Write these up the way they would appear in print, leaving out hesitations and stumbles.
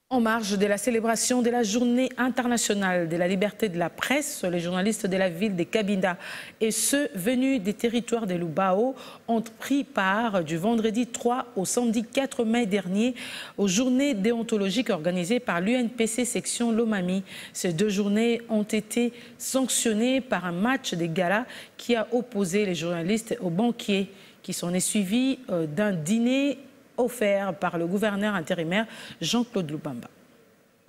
En marge de la célébration de la Journée internationale de la liberté de la presse, les journalistes de la ville de Cabinda et ceux venus des territoires de Lubao ont pris part du vendredi 3 au samedi 4 mai dernier aux journées déontologiques organisées par l'UNPC section Lomami. Ces deux journées ont été sanctionnées par un match de gala qui a opposé les journalistes aux banquiers, qui s'en est suivi d'un dîner offert par le gouverneur intérimaire Jean-Claude Lubamba.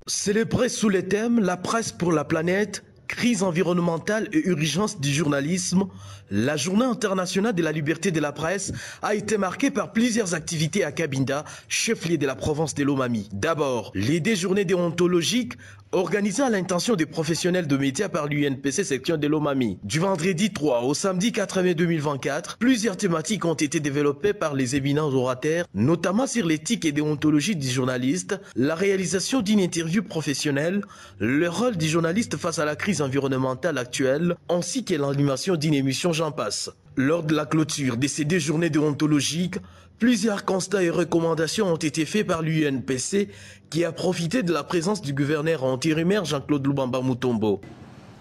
Célébré sous le thème « La presse pour la planète, crise environnementale et urgence du journalisme », la Journée internationale de la liberté de la presse a été marquée par plusieurs activités à Cabinda, chef-lieu de la province de Lomami. D'abord, les deux journées déontologiques organisées à l'intention des professionnels de médias par l'UNPC section de Lomami. Du vendredi 3 au samedi 4 mai 2024, plusieurs thématiques ont été développées par les éminents orateurs, notamment sur l'éthique et déontologie du journaliste, la réalisation d'une interview professionnelle, le rôle du journaliste face à la crise environnementale actuelle, ainsi que l'animation d'une émission J'en passe. Lors de la clôture de ces deux journées déontologiques, plusieurs constats et recommandations ont été faits par l'UNPC qui a profité de la présence du gouverneur intérimaire Jean-Claude Lubamba Mutombo.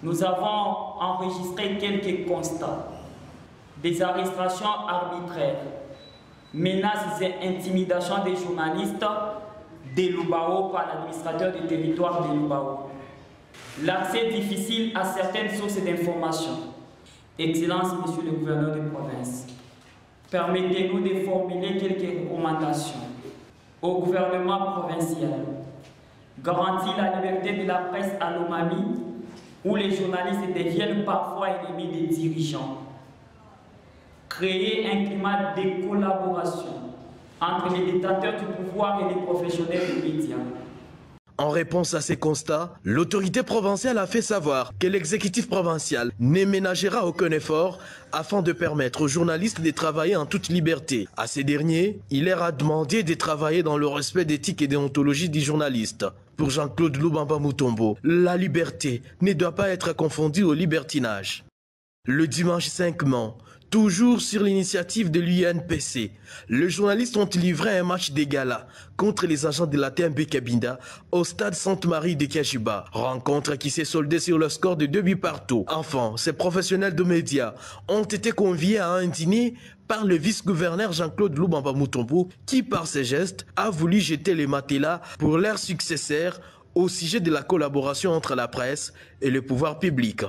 Nous avons enregistré quelques constats. Des arrestations arbitraires, menaces et intimidations des journalistes de Lubao par l'administrateur du territoire de Lubao. L'accès difficile à certaines sources d'information. Excellence, Monsieur le gouverneur de province, permettez-nous de formuler quelques recommandations au gouvernement provincial. Garantir la liberté de la presse à Lomami, où les journalistes deviennent parfois ennemis des dirigeants. Créer un climat de collaboration entre les détenteurs du pouvoir et les professionnels des médias. En réponse à ces constats, l'autorité provinciale a fait savoir que l'exécutif provincial ne ménagera aucun effort afin de permettre aux journalistes de travailler en toute liberté. À ces derniers, il leur a demandé de travailler dans le respect d'éthique et déontologie du journaliste. Pour Jean-Claude Lubamba Mutombo, la liberté ne doit pas être confondue au libertinage. Le dimanche 5 mai, toujours sur l'initiative de l'UNPC, les journalistes ont livré un match de gala contre les agents de la TMB Cabinda au stade Sainte-Marie de Kajiba. Rencontre qui s'est soldée sur le score de 2 buts partout. Enfin, ces professionnels de médias ont été conviés à un dîner par le vice-gouverneur Jean-Claude Lubamba Mutombo qui, par ses gestes, a voulu jeter les matelas pour leurs successeurs au sujet de la collaboration entre la presse et le pouvoir public.